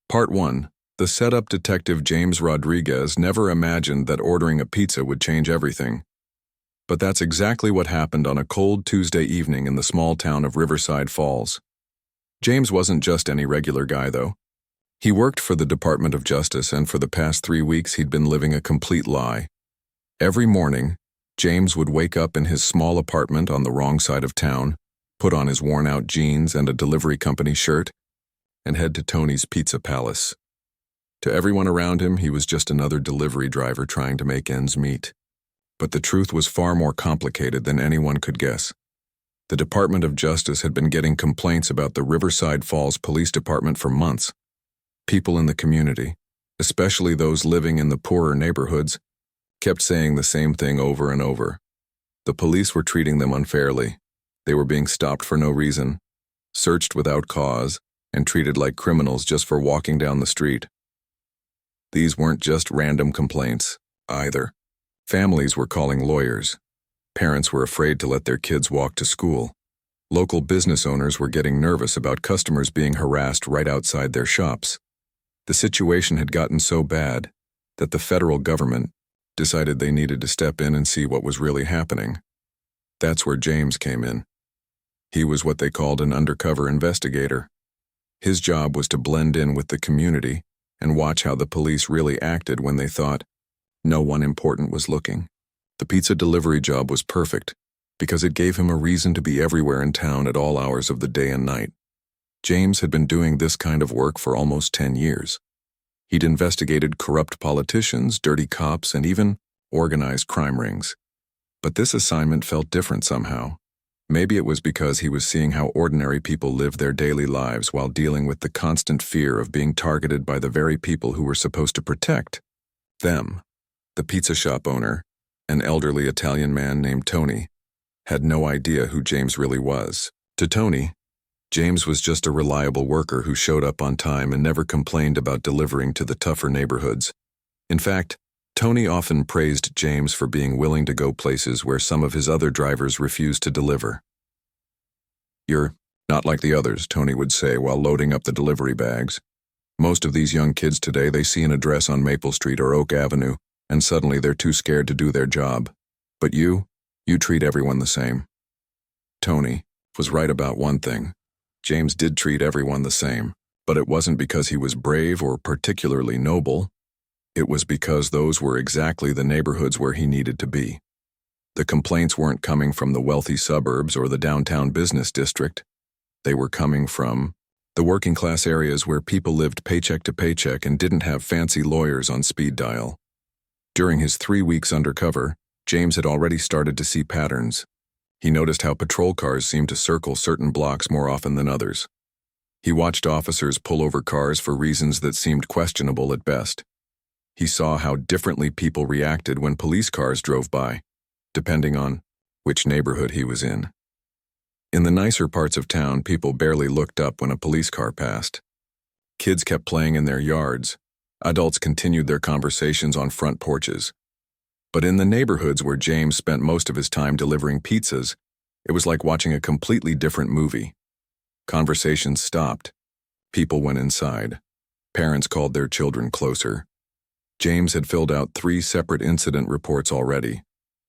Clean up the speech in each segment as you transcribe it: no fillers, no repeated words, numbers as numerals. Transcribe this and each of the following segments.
Part 1. The setup detective James Rodriguez never imagined that ordering a pizza would change everything. But that's exactly what happened on a cold Tuesday evening in the small town of Riverside Falls. James wasn't just any regular guy, though. He worked for the Department of Justice, and for the past 3 weeks he'd been living a complete lie. Every morning, James would wake up in his small apartment on the wrong side of town, put on his worn-out jeans and a delivery company shirt, and head to Tony's Pizza Palace. To everyone around him, he was just another delivery driver trying to make ends meet. But the truth was far more complicated than anyone could guess. The Department of Justice had been getting complaints about the Riverside Falls Police Department for months. People in the community, especially those living in the poorer neighborhoods, kept saying the same thing over and over. The police were treating them unfairly. They were being stopped for no reason, searched without cause, and treated like criminals just for walking down the street. These weren't just random complaints, either. Families were calling lawyers. Parents were afraid to let their kids walk to school. Local business owners were getting nervous about customers being harassed right outside their shops. The situation had gotten so bad that the federal government decided they needed to step in and see what was really happening. That's where James came in. He was what they called an undercover investigator. His job was to blend in with the community and watch how the police really acted when they thought no one important was looking. The pizza delivery job was perfect because it gave him a reason to be everywhere in town at all hours of the day and night. James had been doing this kind of work for almost 10 years. He'd investigated corrupt politicians, dirty cops, and even organized crime rings. But this assignment felt different somehow. Maybe it was because he was seeing how ordinary people live their daily lives while dealing with the constant fear of being targeted by the very people who were supposed to protect them. The pizza shop owner, an elderly Italian man named Tony, had no idea who James really was. To Tony, James was just a reliable worker who showed up on time and never complained about delivering to the tougher neighborhoods. In fact, Tony often praised James for being willing to go places where some of his other drivers refused to deliver. "You're not like the others," Tony would say while loading up the delivery bags. "Most of these young kids today, they see an address on Maple Street or Oak Avenue, and suddenly they're too scared to do their job. But you treat everyone the same." Tony was right about one thing. James did treat everyone the same, but it wasn't because he was brave or particularly noble. It was because those were exactly the neighborhoods where he needed to be. The complaints weren't coming from the wealthy suburbs or the downtown business district. They were coming from the working class areas where people lived paycheck to paycheck and didn't have fancy lawyers on speed dial. During his 3 weeks undercover, James had already started to see patterns. He noticed how patrol cars seemed to circle certain blocks more often than others. He watched officers pull over cars for reasons that seemed questionable at best. He saw how differently people reacted when police cars drove by, depending on which neighborhood he was in. In the nicer parts of town, people barely looked up when a police car passed. Kids kept playing in their yards. Adults continued their conversations on front porches. But in the neighborhoods where James spent most of his time delivering pizzas, it was like watching a completely different movie. Conversations stopped. People went inside. Parents called their children closer. James had filled out 3 separate incident reports already,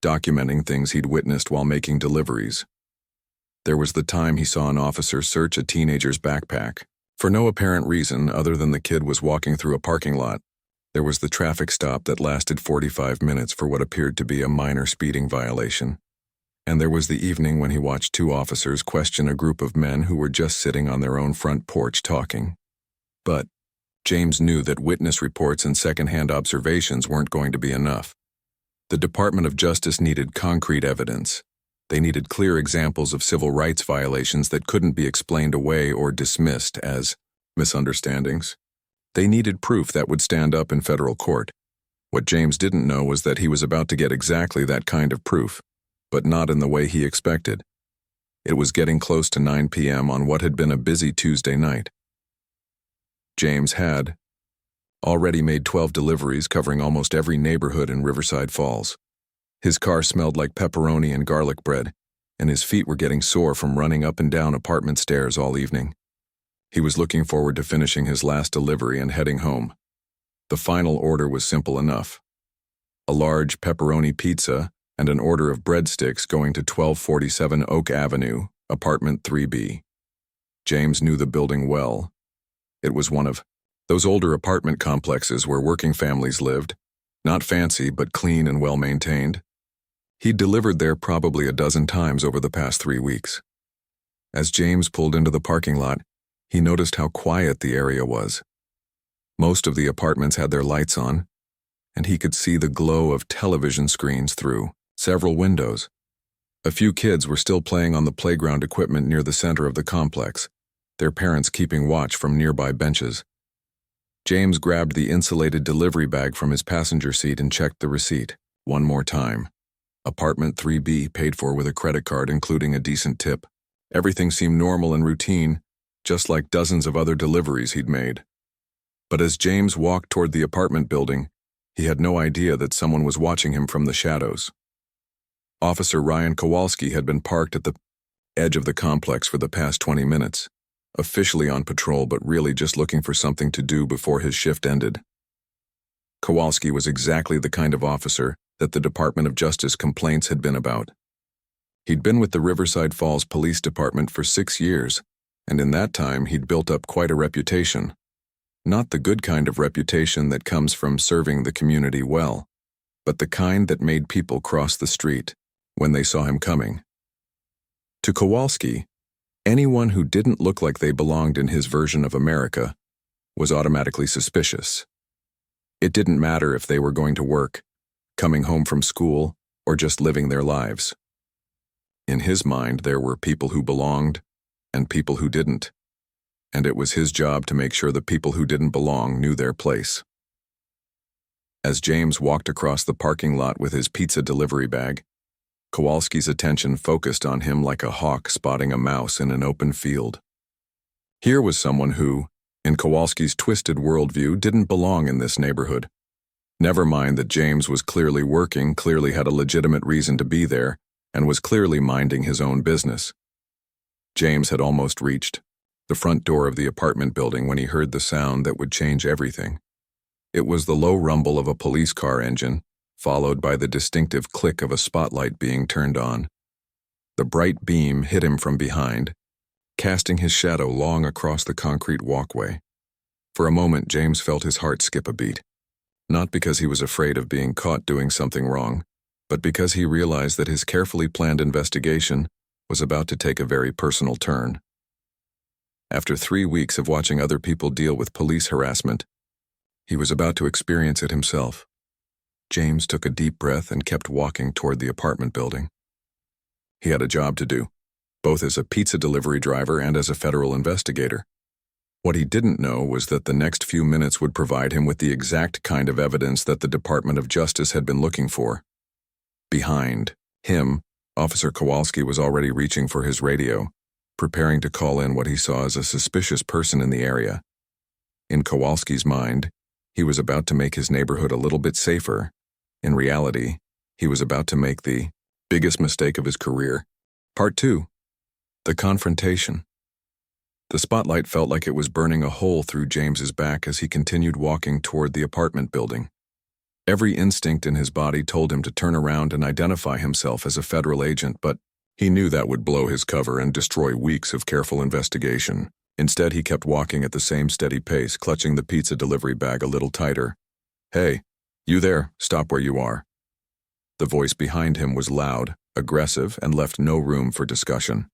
documenting things he'd witnessed while making deliveries. There was the time he saw an officer search a teenager's backpack, for no apparent reason other than the kid was walking through a parking lot. There was the traffic stop that lasted 45 minutes for what appeared to be a minor speeding violation. And there was the evening when he watched 2 officers question a group of men who were just sitting on their own front porch talking. But James knew that witness reports and secondhand observations weren't going to be enough. The Department of Justice needed concrete evidence. They needed clear examples of civil rights violations that couldn't be explained away or dismissed as misunderstandings. They needed proof that would stand up in federal court. What James didn't know was that he was about to get exactly that kind of proof, but not in the way he expected. It was getting close to 9 p.m. on what had been a busy Tuesday night. James had already made 12 deliveries covering almost every neighborhood in Riverside Falls. His car smelled like pepperoni and garlic bread, and his feet were getting sore from running up and down apartment stairs all evening. He was looking forward to finishing his last delivery and heading home. The final order was simple enough: a large pepperoni pizza and an order of breadsticks going to 1247 Oak Avenue, apartment 3B. James knew the building well. It was one of those older apartment complexes where working families lived, not fancy but clean and well-maintained. He'd delivered there probably a dozen times over the past 3 weeks. As James pulled into the parking lot, he noticed how quiet the area was. Most of the apartments had their lights on, and he could see the glow of television screens through several windows. A few kids were still playing on the playground equipment near the center of the complex, their parents keeping watch from nearby benches. James grabbed the insulated delivery bag from his passenger seat and checked the receipt one more time. Apartment 3B, paid for with a credit card including a decent tip. Everything seemed normal and routine, just like dozens of other deliveries he'd made. But as James walked toward the apartment building, he had no idea that someone was watching him from the shadows. Officer Ryan Kowalski had been parked at the edge of the complex for the past 20 minutes, officially on patrol but really just looking for something to do before his shift ended. Kowalski was exactly the kind of officer that the Department of Justice complaints had been about. He'd been with the Riverside Falls Police Department for 6 years, and in that time he'd built up quite a reputation. Not the good kind of reputation that comes from serving the community well, but the kind that made people cross the street when they saw him coming. To Kowalski, anyone who didn't look like they belonged in his version of America was automatically suspicious. It didn't matter if they were going to work, coming home from school, or just living their lives. In his mind, there were people who belonged and people who didn't, and it was his job to make sure the people who didn't belong knew their place. As James walked across the parking lot with his pizza delivery bag, Kowalski's attention focused on him like a hawk spotting a mouse in an open field. Here was someone who, in Kowalski's twisted worldview, didn't belong in this neighborhood. Never mind that James was clearly working, clearly had a legitimate reason to be there, and was clearly minding his own business. James had almost reached the front door of the apartment building when he heard the sound that would change everything. It was the low rumble of a police car engine, followed by the distinctive click of a spotlight being turned on. The bright beam hit him from behind, casting his shadow long across the concrete walkway. For a moment, James felt his heart skip a beat. Not because he was afraid of being caught doing something wrong, but because he realized that his carefully planned investigation was about to take a very personal turn. After 3 weeks of watching other people deal with police harassment, he was about to experience it himself. James took a deep breath and kept walking toward the apartment building. He had a job to do, both as a pizza delivery driver and as a federal investigator. What he didn't know was that the next few minutes would provide him with the exact kind of evidence that the Department of Justice had been looking for. Behind him, Officer Kowalski was already reaching for his radio, preparing to call in what he saw as a suspicious person in the area. In Kowalski's mind, he was about to make his neighborhood a little bit safer. In reality, he was about to make the biggest mistake of his career. Part 2. The confrontation. The spotlight felt like it was burning a hole through James's back as he continued walking toward the apartment building. Every instinct in his body told him to turn around and identify himself as a federal agent, but he knew that would blow his cover and destroy weeks of careful investigation. Instead, he kept walking at the same steady pace, clutching the pizza delivery bag a little tighter. "Hey, you there, stop where you are." The voice behind him was loud, aggressive, and left no room for discussion.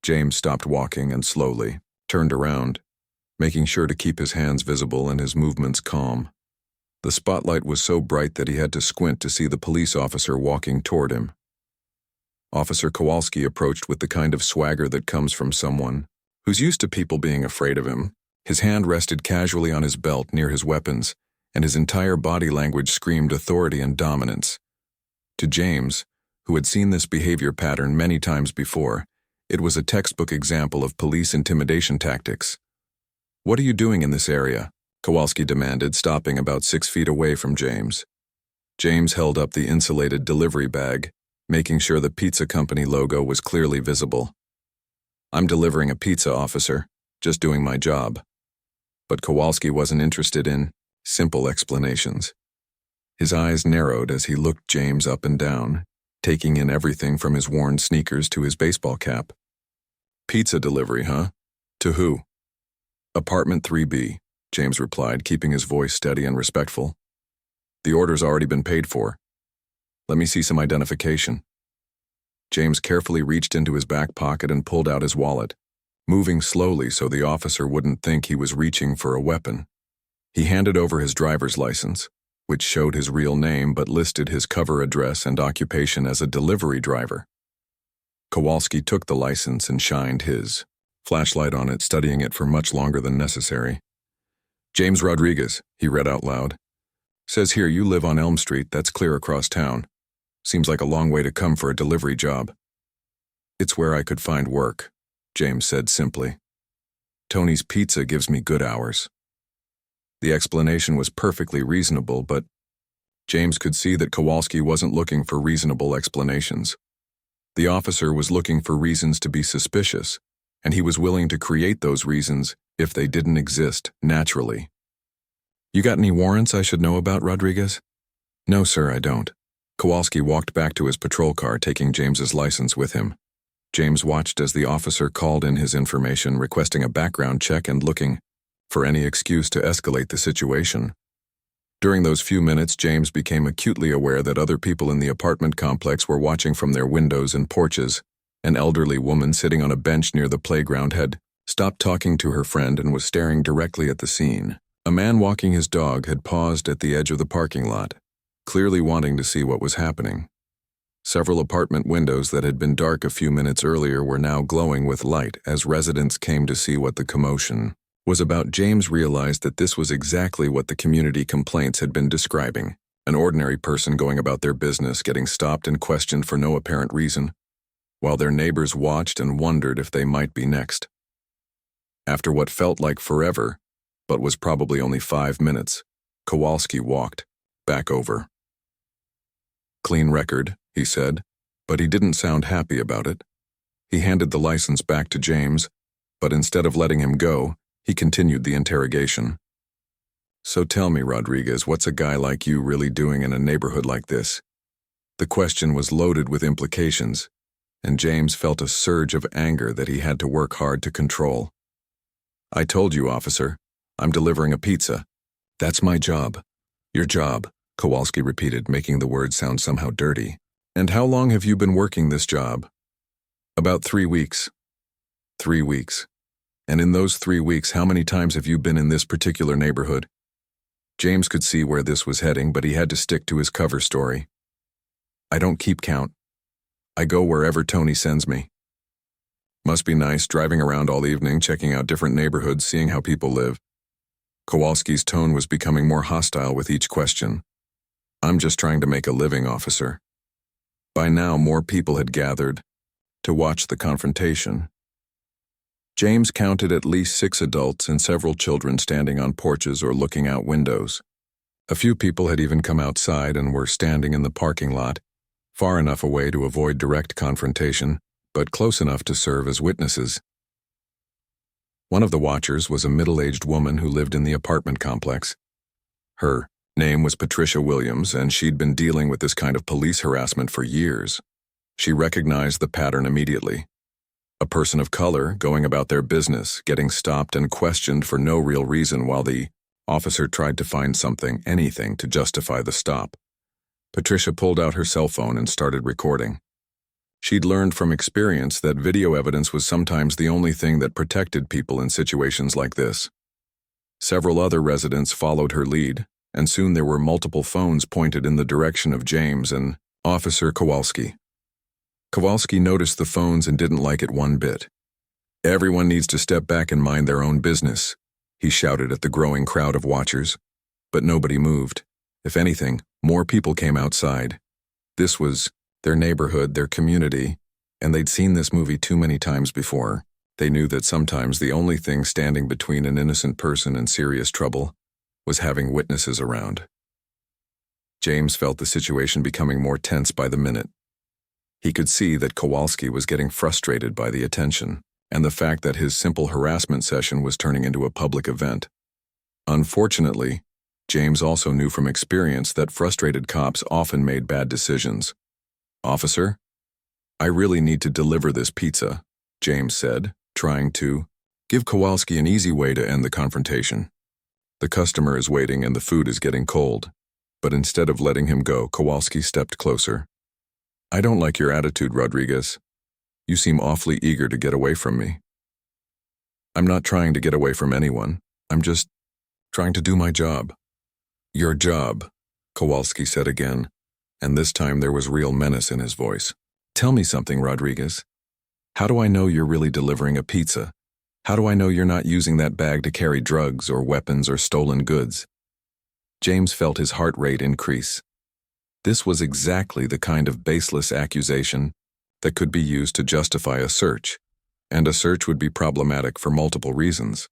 James stopped walking and slowly turned around, making sure to keep his hands visible and his movements calm. The spotlight was so bright that he had to squint to see the police officer walking toward him. Officer Kowalski approached with the kind of swagger that comes from someone who's used to people being afraid of him. His hand rested casually on his belt near his weapons, and his entire body language screamed authority and dominance. To James, who had seen this behavior pattern many times before, it was a textbook example of police intimidation tactics. "What are you doing in this area?" Kowalski demanded, stopping about 6 feet away from James. James held up the insulated delivery bag, making sure the pizza company logo was clearly visible. "I'm delivering a pizza, officer. just doing my job. But Kowalski wasn't interested in simple explanations. His eyes narrowed as he looked James up and down, taking in everything from his worn sneakers to his baseball cap. Pizza delivery, huh? To who? Apartment 3B, James replied, keeping his voice steady and respectful. The order's already been paid for. Let me see some identification. James carefully reached into his back pocket and pulled out his wallet, moving slowly so the officer wouldn't think he was reaching for a weapon. He handed over his driver's license, which showed his real name but listed his cover address and occupation as a delivery driver. Kowalski took the license and shined his flashlight on it, studying it for much longer than necessary. James Rodriguez, he read out loud. Says here you live on Elm Street, that's clear across town. Seems like a long way to come for a delivery job. It's where I could find work, James said simply. Tony's Pizza gives me good hours. The explanation was perfectly reasonable, but James could see that Kowalski wasn't looking for reasonable explanations. The officer was looking for reasons to be suspicious, and he was willing to create those reasons if they didn't exist naturally. You got any warrants I should know about, Rodriguez? No, sir, I don't. Kowalski walked back to his patrol car, taking James's license with him. James watched as the officer called in his information, requesting a background check and looking for any excuse to escalate the situation. During those few minutes, James became acutely aware that other people in the apartment complex were watching from their windows and porches. An elderly woman sitting on a bench near the playground had stopped talking to her friend and was staring directly at the scene. A man walking his dog had paused at the edge of the parking lot, clearly wanting to see what was happening. Several apartment windows that had been dark a few minutes earlier were now glowing with light as residents came to see what the commotion was about. James realized that this was exactly what the community complaints had been describing. An ordinary person going about their business, getting stopped and questioned for no apparent reason, while their neighbors watched and wondered if they might be next. After what felt like forever, but was probably only 5 minutes, Kowalski walked back over. Clean record, he said, but he didn't sound happy about it. He handed the license back to James, but instead of letting him go, he continued the interrogation. So tell me, Rodriguez, what's a guy like you really doing in a neighborhood like this? The question was loaded with implications, and James felt a surge of anger that he had to work hard to control. I told you, officer, I'm delivering a pizza. That's my job. Your job, Kowalski repeated, making the words sound somehow dirty. And how long have you been working this job? About 3 weeks. 3 weeks. And in those 3 weeks, how many times have you been in this particular neighborhood? James could see where this was heading, but he had to stick to his cover story. I don't keep count. I go wherever Tony sends me. Must be nice driving around all evening, checking out different neighborhoods, seeing how people live. Kowalski's tone was becoming more hostile with each question. I'm just trying to make a living, officer. By now, more people had gathered to watch the confrontation. James counted at least 6 adults and several children standing on porches or looking out windows. A few people had even come outside and were standing in the parking lot, far enough away to avoid direct confrontation, but close enough to serve as witnesses. One of the watchers was a middle-aged woman who lived in the apartment complex. Her name was Patricia Williams, and she'd been dealing with this kind of police harassment for years. She recognized the pattern immediately. A person of color going about their business, getting stopped and questioned for no real reason while the officer tried to find something, anything, to justify the stop. Patricia pulled out her cell phone and started recording. She'd learned from experience that video evidence was sometimes the only thing that protected people in situations like this. Several other residents followed her lead, and soon there were multiple phones pointed in the direction of James and Officer Kowalski. Kowalski noticed the phones and didn't like it one bit. Everyone needs to step back and mind their own business, he shouted at the growing crowd of watchers. But nobody moved. If anything, more people came outside. This was their neighborhood, their community, and they'd seen this movie too many times before. They knew that sometimes the only thing standing between an innocent person and serious trouble was having witnesses around. James felt the situation becoming more tense by the minute. He could see that Kowalski was getting frustrated by the attention, and the fact that his simple harassment session was turning into a public event. Unfortunately, James also knew from experience that frustrated cops often made bad decisions. "Officer, I really need to deliver this pizza," James said, trying to give Kowalski an easy way to end the confrontation. "The customer is waiting and the food is getting cold." But instead of letting him go, Kowalski stepped closer. "I don't like your attitude, Rodriguez. You seem awfully eager to get away from me." "I'm not trying to get away from anyone. I'm just trying to do my job." "Your job," Kowalski said again, and this time there was real menace in his voice. "Tell me something, Rodriguez. How do I know you're really delivering a pizza? How do I know you're not using that bag to carry drugs or weapons or stolen goods?" James felt his heart rate increase. This was exactly the kind of baseless accusation that could be used to justify a search, and a search would be problematic for multiple reasons.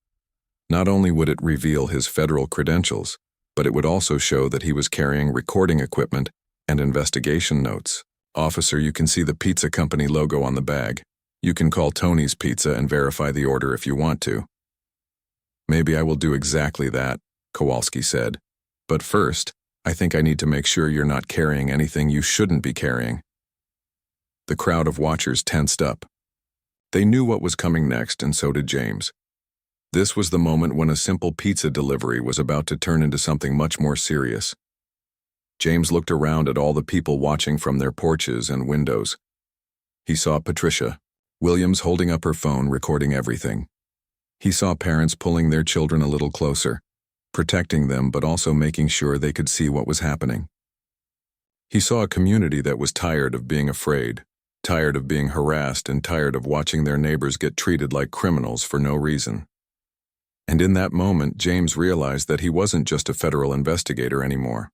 Not only would it reveal his federal credentials, but it would also show that he was carrying recording equipment and investigation notes. "Officer, you can see the pizza company logo on the bag. You can call Tony's Pizza and verify the order if you want to." "Maybe I will do exactly that," Kowalski said. "But first, I think I need to make sure you're not carrying anything you shouldn't be carrying." The crowd of watchers tensed up. They knew what was coming next, and so did James. This was the moment when a simple pizza delivery was about to turn into something much more serious. James looked around at all the people watching from their porches and windows. He saw Patricia Williams holding up her phone, recording everything. He saw parents pulling their children a little closer, protecting them but also making sure they could see what was happening. He saw a community that was tired of being afraid, tired of being harassed, and tired of watching their neighbors get treated like criminals for no reason. And in that moment, James realized that he wasn't just a federal investigator anymore.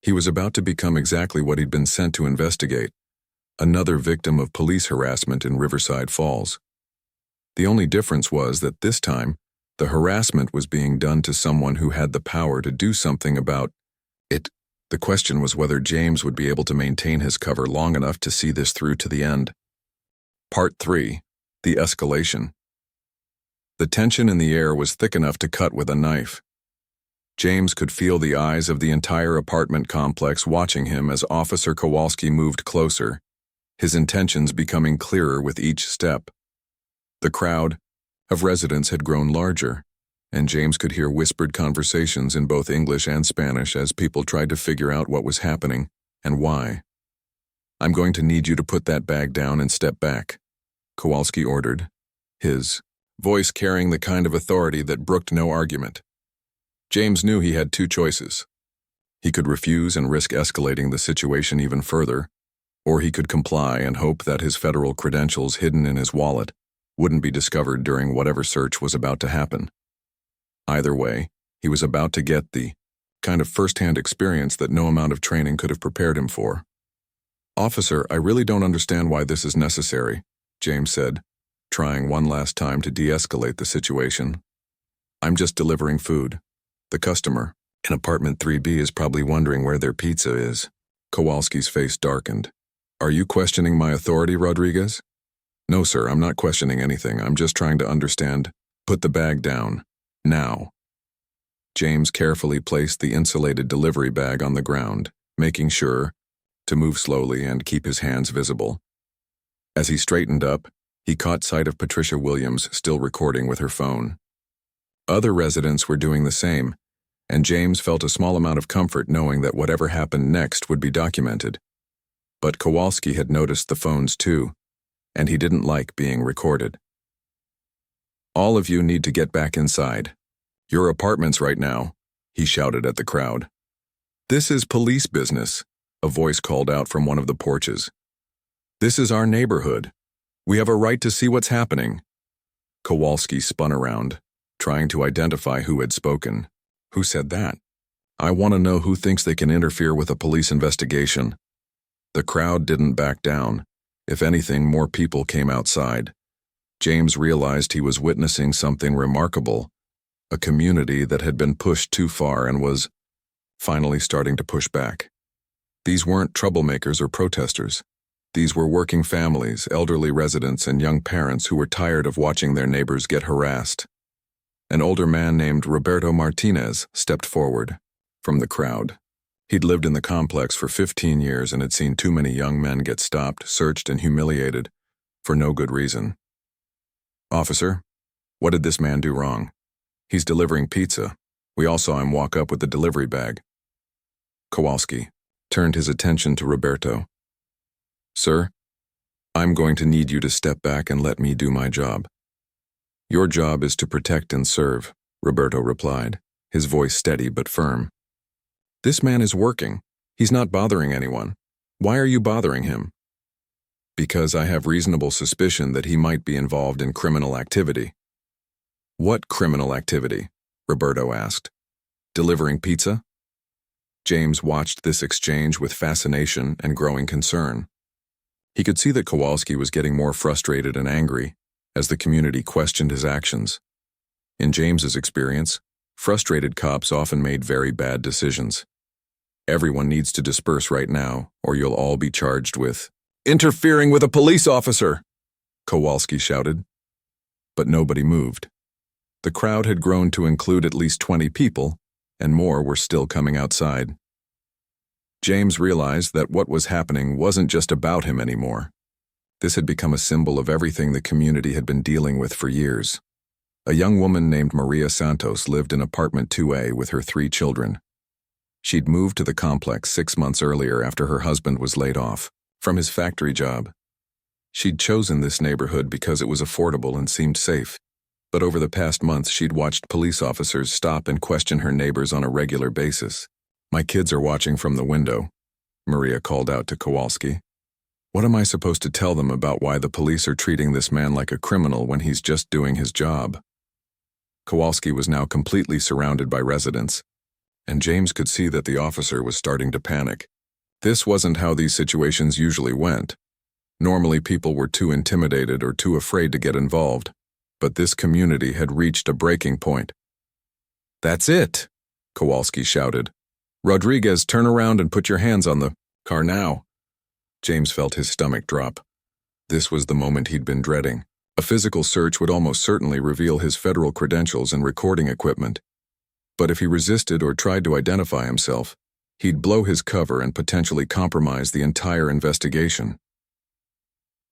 He was about to become exactly what he'd been sent to investigate, another victim of police harassment in Riverside Falls. The only difference was that this time, the harassment was being done to someone who had the power to do something about it. The question was whether James would be able to maintain his cover long enough to see this through to the end. Part 3. The Escalation. The tension in the air was thick enough to cut with a knife. James could feel the eyes of the entire apartment complex watching him as Officer Kowalski moved closer, his intentions becoming clearer with each step. The crowd of residents had grown larger, and James could hear whispered conversations in both English and Spanish as people tried to figure out what was happening and why. "I'm going to need you to put that bag down and step back," Kowalski ordered, his voice carrying the kind of authority that brooked no argument. James knew he had two choices. He could refuse and risk escalating the situation even further, or he could comply and hope that his federal credentials hidden in his wallet wouldn't be discovered during whatever search was about to happen. Either way, he was about to get the kind of first-hand experience that no amount of training could have prepared him for. "Officer, I really don't understand why this is necessary," James said, trying one last time to de-escalate the situation. "I'm just delivering food. The customer in apartment 3B is probably wondering where their pizza is." Kowalski's face darkened. "Are you questioning my authority, Rodriguez?" "No, sir, I'm not questioning anything. I'm just trying to understand." "Put the bag down. Now." James carefully placed the insulated delivery bag on the ground, making sure to move slowly and keep his hands visible. As he straightened up, he caught sight of Patricia Williams still recording with her phone. Other residents were doing the same, and James felt a small amount of comfort knowing that whatever happened next would be documented. But Kowalski had noticed the phones too, and he didn't like being recorded. "All of you need to get back inside. Your apartments right now," he shouted at the crowd. "This is police business," a voice called out from one of the porches. "This is our neighborhood. We have a right to see what's happening." Kowalski spun around, trying to identify who had spoken. "Who said that? I want to know who thinks they can interfere with a police investigation." The crowd didn't back down. If anything, more people came outside. James realized he was witnessing something remarkable, a community that had been pushed too far and was finally starting to push back. These weren't troublemakers or protesters. These were working families, elderly residents, and young parents who were tired of watching their neighbors get harassed. An older man named Roberto Martinez stepped forward from the crowd. He'd lived in the complex for 15 years and had seen too many young men get stopped, searched, and humiliated for no good reason. "Officer, what did this man do wrong? He's delivering pizza. We all saw him walk up with the delivery bag." Kowalski turned his attention to Roberto. "Sir, I'm going to need you to step back and let me do my job." "Your job is to protect and serve," Roberto replied, his voice steady but firm. "This man is working. He's not bothering anyone. Why are you bothering him?" "Because I have reasonable suspicion that he might be involved in criminal activity." "What criminal activity?" Roberto asked. "Delivering pizza?" James watched this exchange with fascination and growing concern. He could see that Kowalski was getting more frustrated and angry as the community questioned his actions. In James's experience, frustrated cops often made very bad decisions. "Everyone needs to disperse right now, or you'll all be charged with interfering with a police officer," Kowalski shouted. But nobody moved. The crowd had grown to include at least 20 people, and more were still coming outside. James realized that what was happening wasn't just about him anymore. This had become a symbol of everything the community had been dealing with for years. A young woman named Maria Santos lived in apartment 2A with her 3 children. She'd moved to the complex 6 months earlier after her husband was laid off from his factory job. She'd chosen this neighborhood because it was affordable and seemed safe. But over the past months, she'd watched police officers stop and question her neighbors on a regular basis. "My kids are watching from the window," Maria called out to Kowalski. "What am I supposed to tell them about why the police are treating this man like a criminal when he's just doing his job?" Kowalski was now completely surrounded by residents, and James could see that the officer was starting to panic. This wasn't how these situations usually went. Normally, people were too intimidated or too afraid to get involved, but this community had reached a breaking point. "That's it," Kowalski shouted. "Rodriguez, turn around and put your hands on the car now." James felt his stomach drop. This was the moment he'd been dreading. A physical search would almost certainly reveal his federal credentials and recording equipment. But if he resisted or tried to identify himself, he'd blow his cover and potentially compromise the entire investigation.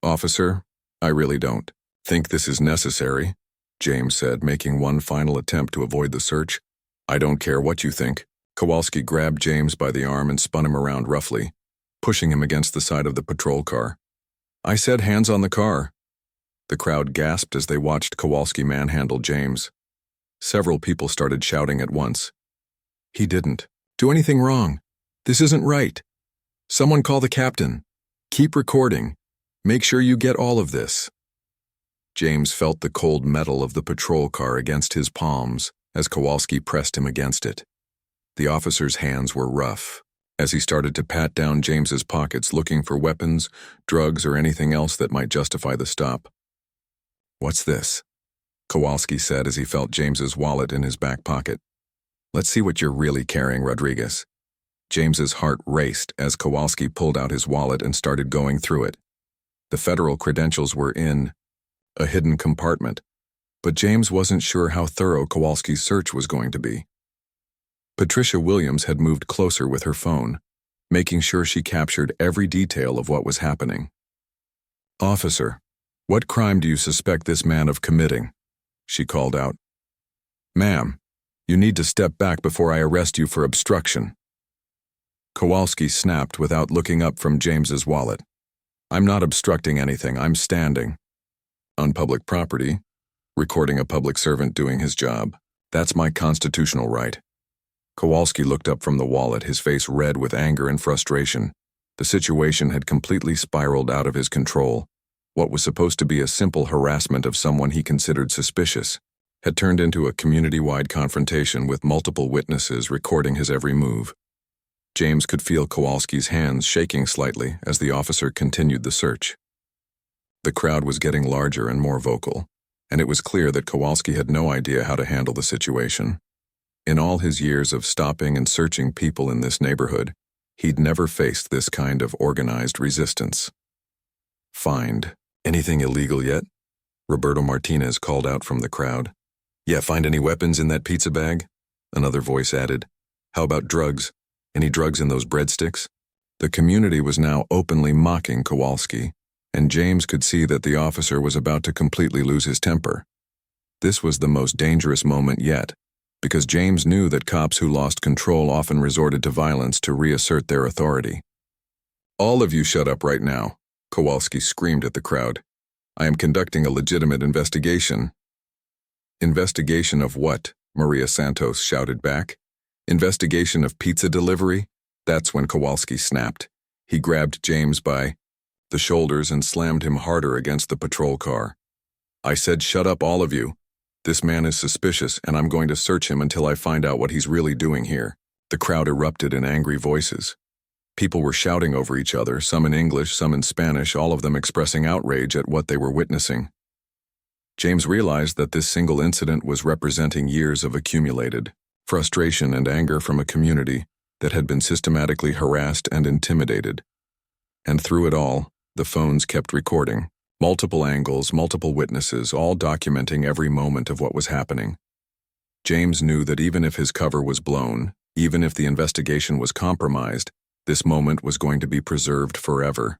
"Officer, I really don't think this is necessary," James said, making one final attempt to avoid the search. "I don't care what you think." Kowalski grabbed James by the arm and spun him around roughly, pushing him against the side of the patrol car. "I said hands on the car." The crowd gasped as they watched Kowalski manhandle James. Several people started shouting at once. "He didn't do anything wrong. This isn't right. Someone call the captain. Keep recording. Make sure you get all of this." James felt the cold metal of the patrol car against his palms as Kowalski pressed him against it. The officer's hands were rough as he started to pat down James's pockets looking for weapons, drugs, or anything else that might justify the stop. "What's this?" Kowalski said as he felt James's wallet in his back pocket. "Let's see what you're really carrying, Rodriguez." James's heart raced as Kowalski pulled out his wallet and started going through it. The federal credentials were in a hidden compartment, but James wasn't sure how thorough Kowalski's search was going to be. Patricia Williams had moved closer with her phone, making sure she captured every detail of what was happening. "Officer, what crime do you suspect this man of committing?" she called out. "Ma'am, you need to step back before I arrest you for obstruction." Kowalski snapped without looking up from James's wallet. "I'm not obstructing anything, I'm standing." "On public property, recording a public servant doing his job. That's my constitutional right." Kowalski looked up from the wallet, his face red with anger and frustration. The situation had completely spiraled out of his control. What was supposed to be a simple harassment of someone he considered suspicious had turned into a community-wide confrontation with multiple witnesses recording his every move. James could feel Kowalski's hands shaking slightly as the officer continued the search. The crowd was getting larger and more vocal, and it was clear that Kowalski had no idea how to handle the situation. In all his years of stopping and searching people in this neighborhood, he'd never faced this kind of organized resistance. Find anything illegal yet? Roberto Martinez called out from the crowd. Yeah, find any weapons in that pizza bag? Another voice added. How about drugs? Any drugs in those breadsticks? The community was now openly mocking Kowalski, and James could see that the officer was about to completely lose his temper. This was the most dangerous moment yet, because James knew that cops who lost control often resorted to violence to reassert their authority. All of you shut up right now, Kowalski screamed at the crowd. I am conducting a legitimate investigation. Investigation of what? Maria Santos shouted back. Investigation of pizza delivery? That's when Kowalski snapped. He grabbed James by the shoulders and slammed him harder against the patrol car. I said, shut up, all of you. This man is suspicious, and I'm going to search him until I find out what he's really doing here. The crowd erupted in angry voices. People were shouting over each other, some in English, some in Spanish, all of them expressing outrage at what they were witnessing. James realized that this single incident was representing years of accumulated frustration and anger from a community that had been systematically harassed and intimidated. And through it all, the phones kept recording. Multiple angles, multiple witnesses, all documenting every moment of what was happening. James knew that even if his cover was blown, even if the investigation was compromised, this moment was going to be preserved forever.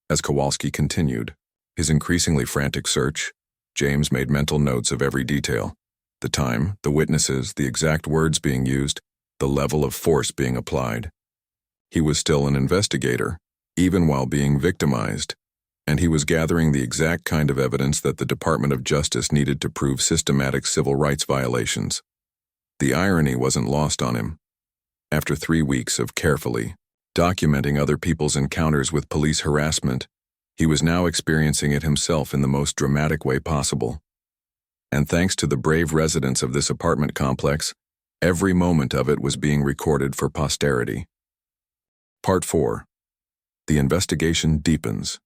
As Kowalski continued his increasingly frantic search, James made mental notes of every detail. The time, the witnesses, the exact words being used, the level of force being applied. He was still an investigator, even while being victimized, and he was gathering the exact kind of evidence that the Department of Justice needed to prove systematic civil rights violations. The irony wasn't lost on him. After 3 weeks of carefully documenting other people's encounters with police harassment, he was now experiencing it himself in the most dramatic way possible. And thanks to the brave residents of this apartment complex, every moment of it was being recorded for posterity. Part 4. The investigation deepens.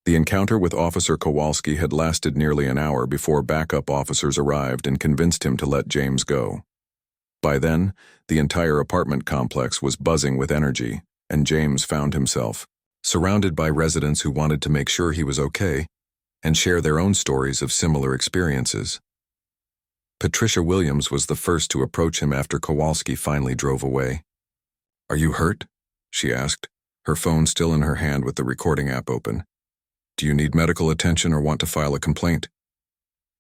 The encounter with Officer Kowalski had lasted nearly an hour before backup officers arrived and convinced him to let James go. By then, the entire apartment complex was buzzing with energy, and James found himself surrounded by residents who wanted to make sure he was okay and share their own stories of similar experiences. Patricia Williams was the first to approach him after Kowalski finally drove away. "Are you hurt?" she asked, her phone still in her hand with the recording app open. "Do you need medical attention or want to file a complaint?"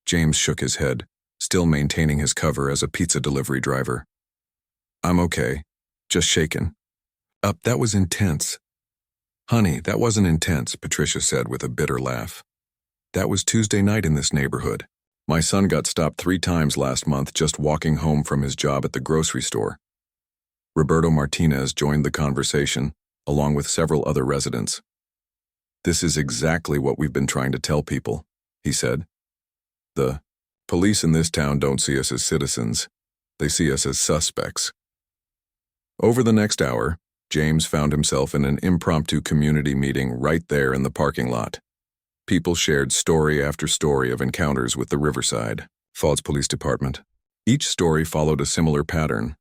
James shook his head, still maintaining his cover as a pizza delivery driver. "I'm okay, just shaken." That was intense." "Honey, that wasn't intense," Patricia said with a bitter laugh. "That was Tuesday night in this neighborhood. My son got stopped 3 times last month just walking home from his job at the grocery store." Roberto Martinez joined the conversation, along with several other residents. "This is exactly what we've been trying to tell people," he said. "The police in this town don't see us as citizens. They see us as suspects." Over the next hour, James found himself in an impromptu community meeting right there in the parking lot. People shared story after story of encounters with the Riverside Falls Police Department. Each story followed a similar pattern.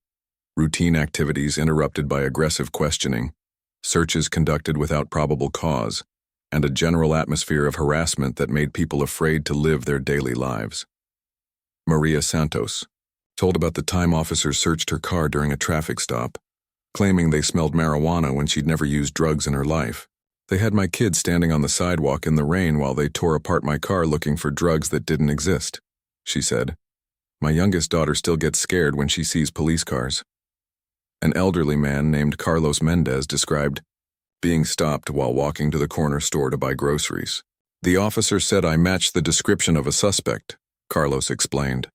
Routine activities interrupted by aggressive questioning, searches conducted without probable cause, and a general atmosphere of harassment that made people afraid to live their daily lives. Maria Santos told about the time officers searched her car during a traffic stop, claiming they smelled marijuana when she'd never used drugs in her life. "They had my kids standing on the sidewalk in the rain while they tore apart my car looking for drugs that didn't exist," she said. "My youngest daughter still gets scared when she sees police cars." An elderly man named Carlos Mendez described being stopped while walking to the corner store to buy groceries. "The officer said I matched the description of a suspect," Carlos explained.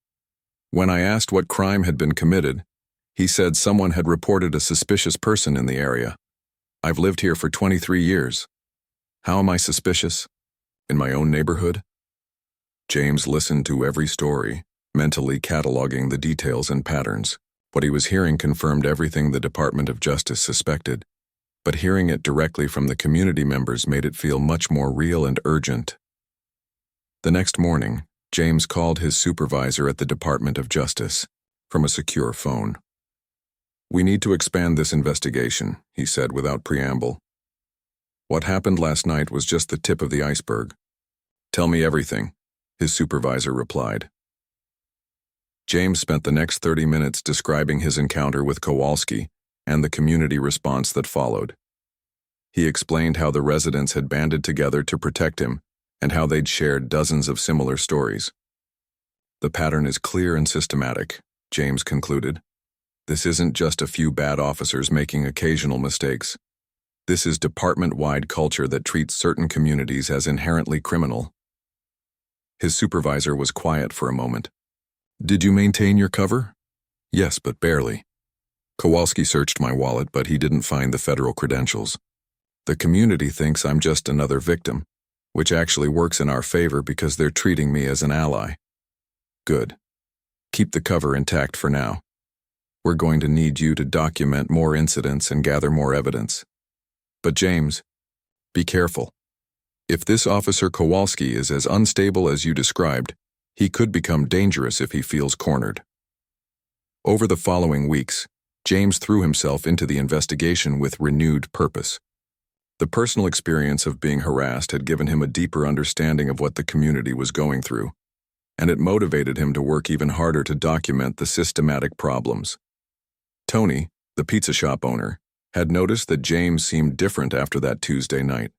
"When I asked what crime had been committed, he said someone had reported a suspicious person in the area. I've lived here for 23 years. How am I suspicious? In my own neighborhood?" James listened to every story, mentally cataloging the details and patterns. What he was hearing confirmed everything the Department of Justice suspected, but hearing it directly from the community members made it feel much more real and urgent. The next morning, James called his supervisor at the Department of Justice from a secure phone. "We need to expand this investigation," he said without preamble. What happened last night was just the tip of the iceberg. Tell me everything, his supervisor replied. James spent the next 30 minutes describing his encounter with Kowalski and the community response that followed. He explained how the residents had banded together to protect him and how they'd shared dozens of similar stories. The pattern is clear and systematic, James concluded. This isn't just a few bad officers making occasional mistakes. This is department-wide culture that treats certain communities as inherently criminal. His supervisor was quiet for a moment. Did you maintain your cover? Yes, but barely. Kowalski searched my wallet, but he didn't find the federal credentials. The community thinks I'm just another victim, which actually works in our favor because they're treating me as an ally. Good. Keep the cover intact for now. We're going to need you to document more incidents and gather more evidence. But James, be careful. If this Officer Kowalski is as unstable as you described, he could become dangerous if he feels cornered. Over the following weeks, James threw himself into the investigation with renewed purpose. The personal experience of being harassed had given him a deeper understanding of what the community was going through, and it motivated him to work even harder to document the systematic problems. Tony, the pizza shop owner, had noticed that James seemed different after that Tuesday night.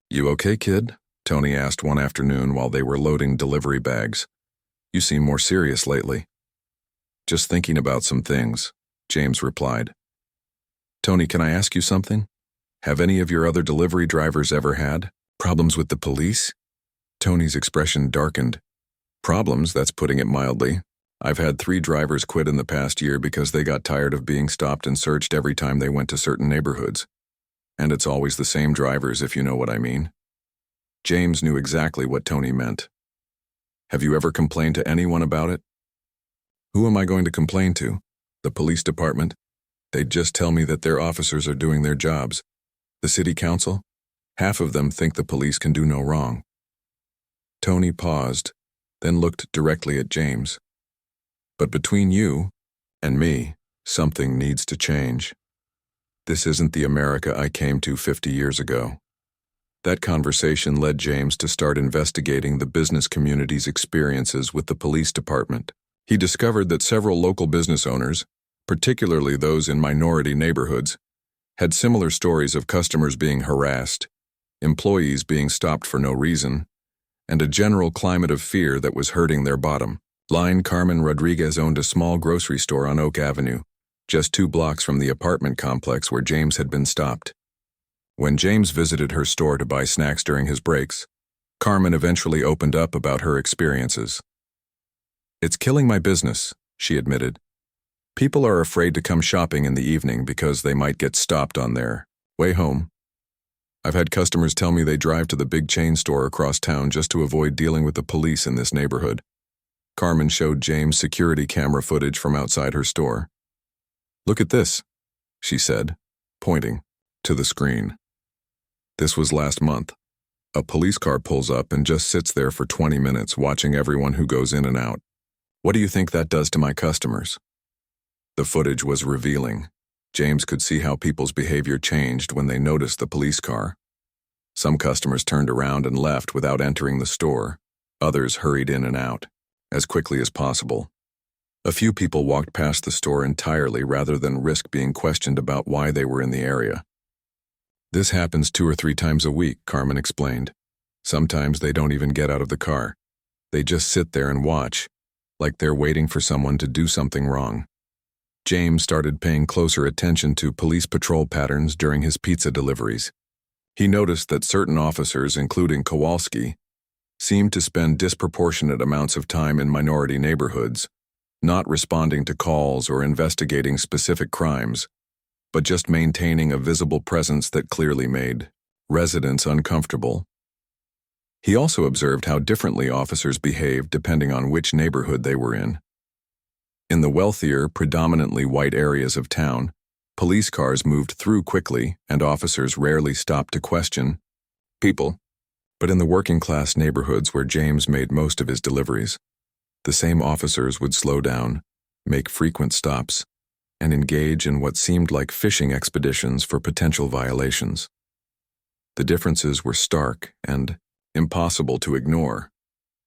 "You okay, kid?" Tony asked one afternoon while they were loading delivery bags. "You seem more serious lately." "Just thinking about some things," James replied. "Tony, can I ask you something? Have any of your other delivery drivers ever had problems with the police?" Tony's expression darkened. "Problems, that's putting it mildly. I've had 3 drivers quit in the past year because they got tired of being stopped and searched every time they went to certain neighborhoods. And it's always the same drivers, if you know what I mean." James knew exactly what Tony meant. "Have you ever complained to anyone about it?" "Who am I going to complain to? The police department? They'd just tell me that their officers are doing their jobs. The city council? Half of them think the police can do no wrong." Tony paused, then looked directly at James. "But between you and me, something needs to change. This isn't the America I came to 50 years ago." That conversation led James to start investigating the business community's experiences with the police department. He discovered that several local business owners, particularly those in minority neighborhoods, had similar stories of customers being harassed, employees being stopped for no reason, and a general climate of fear that was hurting their bottom line. Carmen Rodriguez owned a small grocery store on Oak Avenue, just 2 blocks from the apartment complex where James had been stopped. When James visited her store to buy snacks during his breaks, Carmen eventually opened up about her experiences. "It's killing my business," she admitted. "People are afraid to come shopping in the evening because they might get stopped on their way home. I've had customers tell me they drive to the big chain store across town just to avoid dealing with the police in this neighborhood." Carmen showed James security camera footage from outside her store. "Look at this," she said, pointing to the screen. This was last month. A police car pulls up and just sits there for 20 minutes watching everyone who goes in and out. "What do you think that does to my customers?" The footage was revealing. James could see how people's behavior changed when they noticed the police car. Some customers turned around and left without entering the store. Others hurried in and out as quickly as possible. A few people walked past the store entirely rather than risk being questioned about why they were in the area. "This happens 2 or 3 times a week," Carmen explained. "Sometimes they don't even get out of the car. They just sit there and watch, like they're waiting for someone to do something wrong." James started paying closer attention to police patrol patterns during his pizza deliveries. He noticed that certain officers, including Kowalski, seemed to spend disproportionate amounts of time in minority neighborhoods, not responding to calls or investigating specific crimes, but just maintaining a visible presence that clearly made residents uncomfortable. He also observed how differently officers behaved depending on which neighborhood they were in. In the wealthier, predominantly white areas of town, police cars moved through quickly and officers rarely stopped to question people. But in the working-class neighborhoods where James made most of his deliveries, the same officers would slow down, make frequent stops, and engage in what seemed like fishing expeditions for potential violations. The differences were stark and impossible to ignore.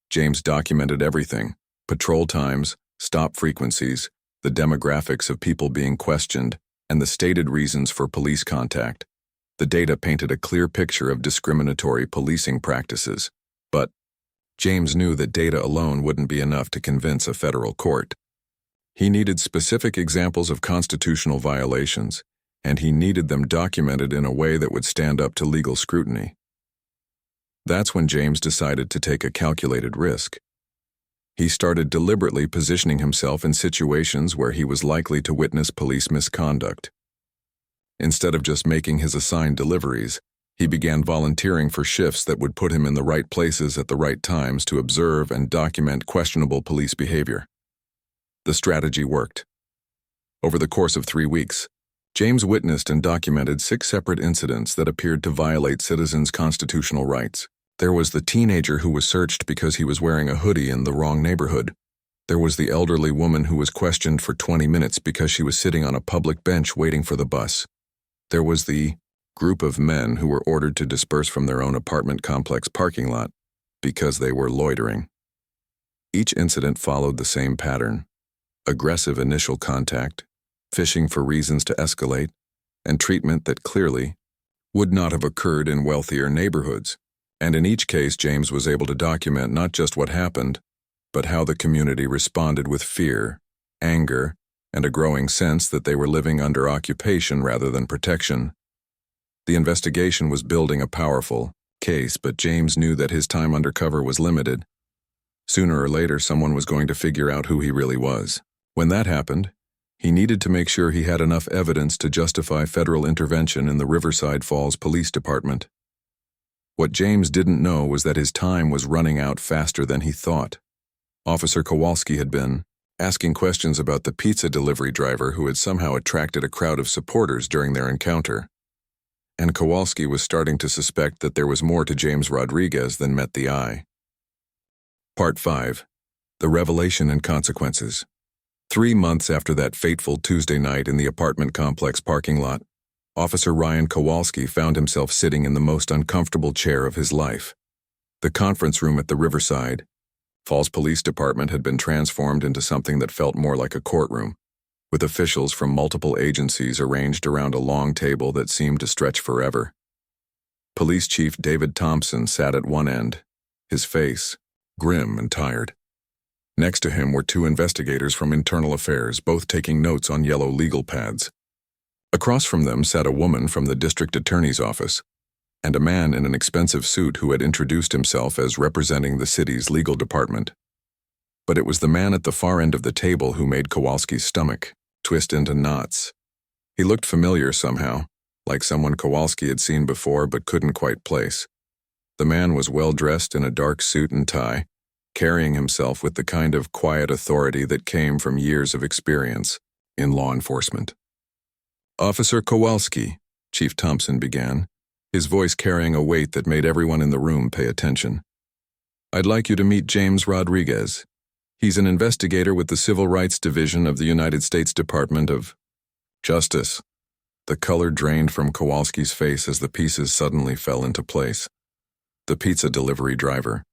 James documented everything: patrol times, stop frequencies, the demographics of people being questioned, and the stated reasons for police contact. The data painted a clear picture of discriminatory policing practices. But James knew that data alone wouldn't be enough to convince a federal court. He needed specific examples of constitutional violations, and he needed them documented in a way that would stand up to legal scrutiny. That's when James decided to take a calculated risk. He started deliberately positioning himself in situations where he was likely to witness police misconduct. Instead of just making his assigned deliveries, he began volunteering for shifts that would put him in the right places at the right times to observe and document questionable police behavior. The strategy worked. Over the course of 3 weeks, James witnessed and documented 6 separate incidents that appeared to violate citizens' constitutional rights. There was the teenager who was searched because he was wearing a hoodie in the wrong neighborhood. There was the elderly woman who was questioned for 20 minutes because she was sitting on a public bench waiting for the bus. There was the group of men who were ordered to disperse from their own apartment complex parking lot because they were loitering. Each incident followed the same pattern: aggressive initial contact, fishing for reasons to escalate, and treatment that clearly would not have occurred in wealthier neighborhoods. And in each case, James was able to document not just what happened, but how the community responded with fear, anger, and a growing sense that they were living under occupation rather than protection. The investigation was building a powerful case, but James knew that his time undercover was limited. Sooner or later, someone was going to figure out who he really was. When that happened, he needed to make sure he had enough evidence to justify federal intervention in the Riverside Falls Police Department. What James didn't know was that his time was running out faster than he thought. Officer Kowalski had been asking questions about the pizza delivery driver who had somehow attracted a crowd of supporters during their encounter. And Kowalski was starting to suspect that there was more to James Rodriguez than met the eye. Part 5. The Revelation and Consequences. 3 months after that fateful Tuesday night in the apartment complex parking lot, Officer Ryan Kowalski found himself sitting in the most uncomfortable chair of his life. The conference room at the Riverside Falls Police Department had been transformed into something that felt more like a courtroom, with officials from multiple agencies arranged around a long table that seemed to stretch forever. Police Chief David Thompson sat at one end, his face grim and tired. Next to him were 2 investigators from Internal Affairs, both taking notes on yellow legal pads. Across from them sat a woman from the district attorney's office, and a man in an expensive suit who had introduced himself as representing the city's legal department. But it was the man at the far end of the table who made Kowalski's stomach twist into knots. He looked familiar somehow, like someone Kowalski had seen before but couldn't quite place. The man was well-dressed in a dark suit and tie, carrying himself with the kind of quiet authority that came from years of experience in law enforcement. "Officer Kowalski," Chief Thompson began, his voice carrying a weight that made everyone in the room pay attention. "I'd like you to meet James Rodriguez. He's an investigator with the Civil Rights Division of the United States Department of Justice." The color drained from Kowalski's face as the pieces suddenly fell into place. The pizza delivery driver,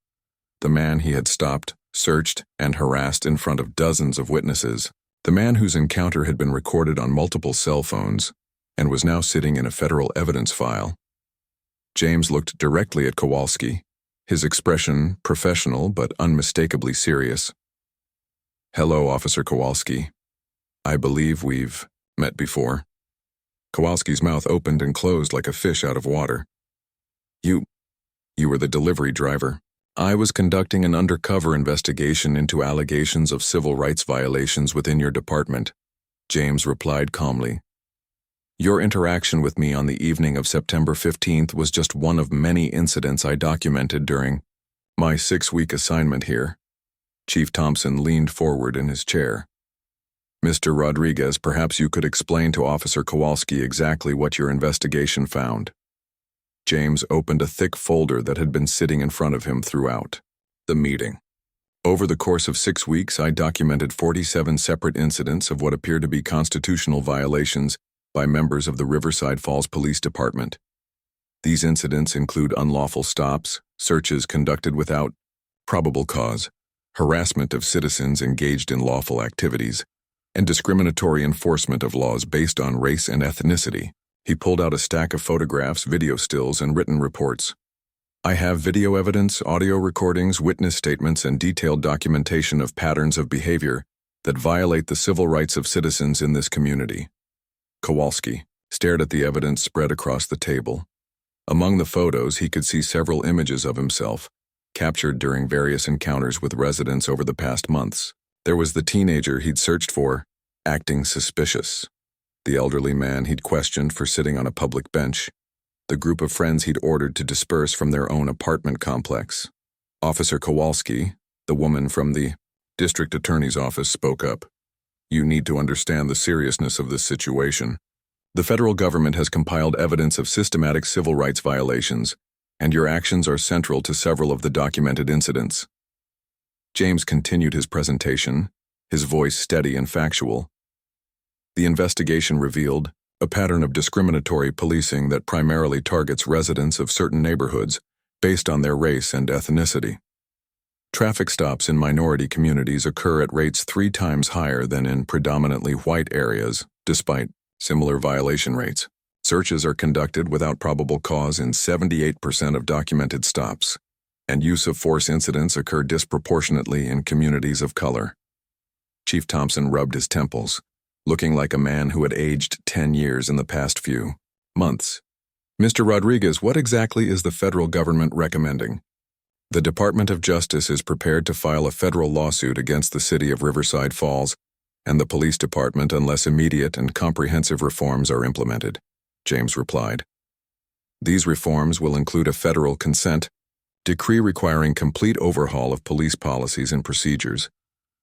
the man he had stopped, searched, and harassed in front of dozens of witnesses, the man whose encounter had been recorded on multiple cell phones and was now sitting in a federal evidence file. James looked directly at Kowalski, his expression professional but unmistakably serious. "Hello, Officer Kowalski. I believe we've met before." Kowalski's mouth opened and closed like a fish out of water. You were the delivery driver." "I was conducting an undercover investigation into allegations of civil rights violations within your department," James replied calmly. "Your interaction with me on the evening of September 15th was just one of many incidents I documented during my 6-week assignment here." Chief Thompson leaned forward in his chair. "Mr. Rodriguez, perhaps you could explain to Officer Kowalski exactly what your investigation found." James opened a thick folder that had been sitting in front of him throughout the meeting. "Over the course of 6 weeks, I documented 47 separate incidents of what appear to be constitutional violations by members of the Riverside Falls Police Department. These incidents include unlawful stops, searches conducted without probable cause, harassment of citizens engaged in lawful activities, and discriminatory enforcement of laws based on race and ethnicity. He pulled out a stack of photographs, video stills, and written reports. I have video evidence, audio recordings, witness statements, and detailed documentation of patterns of behavior that violate the civil rights of citizens in this community. Kowalski stared at the evidence spread across the table. Among the photos, he could see several images of himself, captured during various encounters with residents over the past months. There was the teenager he'd searched for, acting suspicious. The elderly man he'd questioned for sitting on a public bench. The group of friends he'd ordered to disperse from their own apartment complex. Officer Kowalski, the woman from the district attorney's office, spoke up. You need to understand the seriousness of this situation. The federal government has compiled evidence of systematic civil rights violations, and your actions are central to several of the documented incidents. James continued his presentation, his voice steady and factual. The investigation revealed a pattern of discriminatory policing that primarily targets residents of certain neighborhoods based on their race and ethnicity. Traffic stops in minority communities occur at rates 3 times higher than in predominantly white areas, despite similar violation rates. Searches are conducted without probable cause in 78% of documented stops, and use of force incidents occur disproportionately in communities of color. Chief Thompson rubbed his temples, looking like a man who had aged 10 years in the past few months. Mr. Rodriguez, what exactly is the federal government recommending? The Department of Justice is prepared to file a federal lawsuit against the city of Riverside Falls and the police department unless immediate and comprehensive reforms are implemented, James replied. These reforms will include a federal consent decree requiring complete overhaul of police policies and procedures,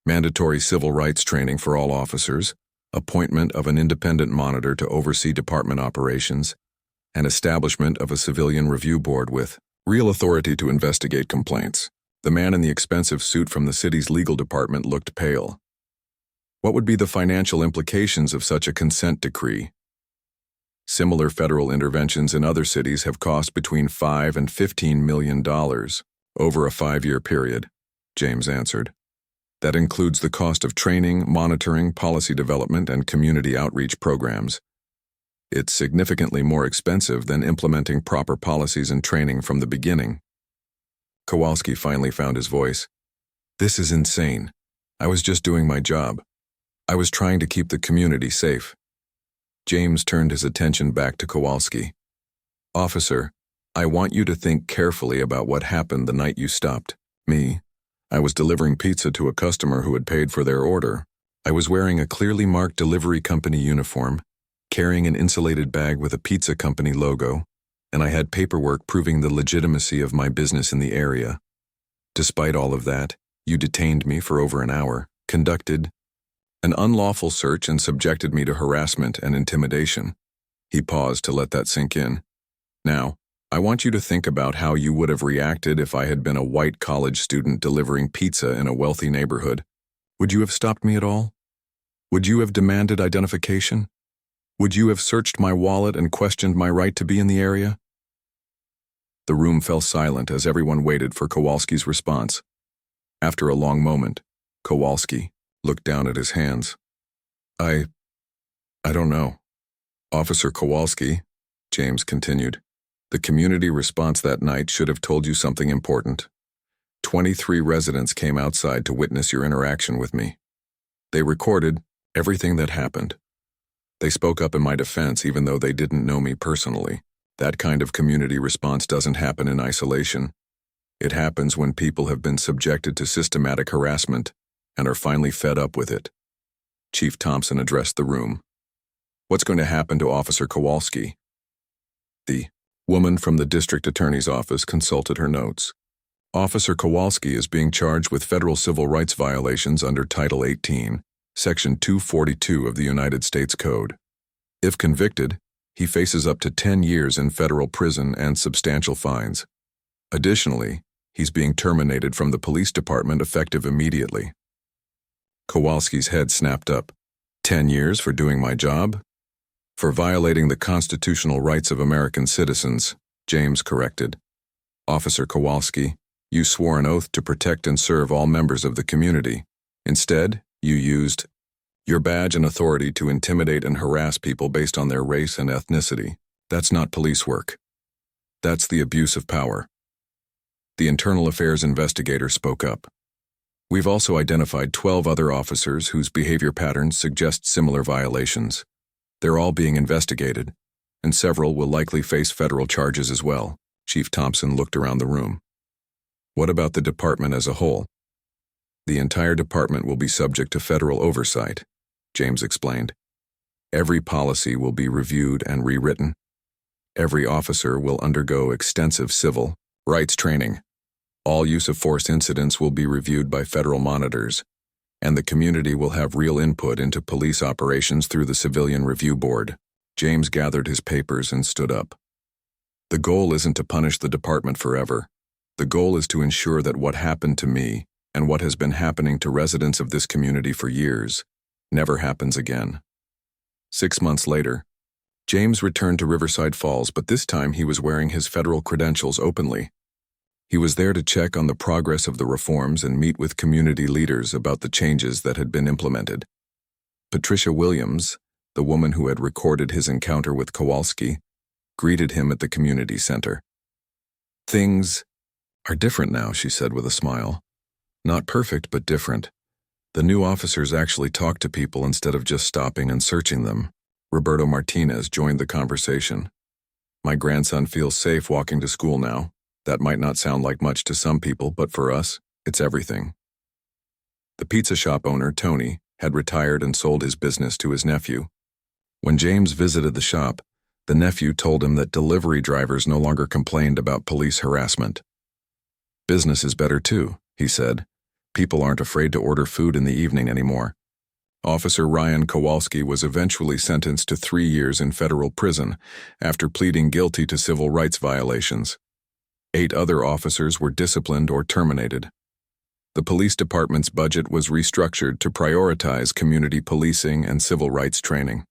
mandatory civil rights training for all officers, appointment of an independent monitor to oversee department operations, and establishment of a civilian review board with real authority to investigate complaints. The man in the expensive suit from the city's legal department looked pale. What would be the financial implications of such a consent decree? Similar federal interventions in other cities have cost between $5 and $15 million over a 5-year period, James answered. That includes the cost of training, monitoring, policy development, and community outreach programs. It's significantly more expensive than implementing proper policies and training from the beginning. Kowalski finally found his voice. This is insane. I was just doing my job. I was trying to keep the community safe. James turned his attention back to Kowalski. Officer, I want you to think carefully about what happened the night you stopped me. I was delivering pizza to a customer who had paid for their order. I was wearing a clearly marked delivery company uniform, carrying an insulated bag with a pizza company logo, and I had paperwork proving the legitimacy of my business in the area. Despite all of that, you detained me for over an hour, conducted an unlawful search, and subjected me to harassment and intimidation. He paused to let that sink in. Now, I want you to think about how you would have reacted if I had been a white college student delivering pizza in a wealthy neighborhood. Would you have stopped me at all? Would you have demanded identification? Would you have searched my wallet and questioned my right to be in the area? The room fell silent as everyone waited for Kowalski's response. After a long moment, Kowalski looked down at his hands. I don't know. Officer Kowalski, James continued, the community response that night should have told you something important. 23 residents came outside to witness your interaction with me. They recorded everything that happened. They spoke up in my defense even though they didn't know me personally. That kind of community response doesn't happen in isolation. It happens when people have been subjected to systematic harassment and are finally fed up with it. Chief Thompson addressed the room. What's going to happen to Officer Kowalski? The woman from the district attorney's office consulted her notes. Officer Kowalski is being charged with federal civil rights violations under Title 18, Section 242 of the United States Code. If convicted, he faces up to 10 years in federal prison and substantial fines. Additionally, he's being terminated from the police department effective immediately. Kowalski's head snapped up. 10 years for doing my job? For violating the constitutional rights of American citizens, James corrected. Officer Kowalski, you swore an oath to protect and serve all members of the community. Instead, you used your badge and authority to intimidate and harass people based on their race and ethnicity. That's not police work. That's the abuse of power. The Internal Affairs investigator spoke up. We've also identified 12 other officers whose behavior patterns suggest similar violations. They're all being investigated, and several will likely face federal charges as well. Chief Thompson looked around the room. What about the department as a whole? The entire department will be subject to federal oversight, James explained. Every policy will be reviewed and rewritten. Every officer will undergo extensive civil rights training. All use of force incidents will be reviewed by federal monitors, and the community will have real input into police operations through the Civilian Review Board. James gathered his papers and stood up. The goal isn't to punish the department forever. The goal is to ensure that what happened to me and what has been happening to residents of this community for years never happens again. 6 months later, James returned to Riverside Falls, but this time he was wearing his federal credentials openly. He was there to check on the progress of the reforms and meet with community leaders about the changes that had been implemented. Patricia Williams, the woman who had recorded his encounter with Kowalski, greeted him at the community center. Things are different now, she said with a smile. Not perfect, but different. The new officers actually talk to people instead of just stopping and searching them. Roberto Martinez joined the conversation. My grandson feels safe walking to school now. That might not sound like much to some people, but for us, it's everything. The pizza shop owner, Tony, had retired and sold his business to his nephew. When James visited the shop, the nephew told him that delivery drivers no longer complained about police harassment. Business is better too, he said. People aren't afraid to order food in the evening anymore. Officer Ryan Kowalski was eventually sentenced to 3 years in federal prison after pleading guilty to civil rights violations. 8 other officers were disciplined or terminated. The police department's budget was restructured to prioritize community policing and civil rights training.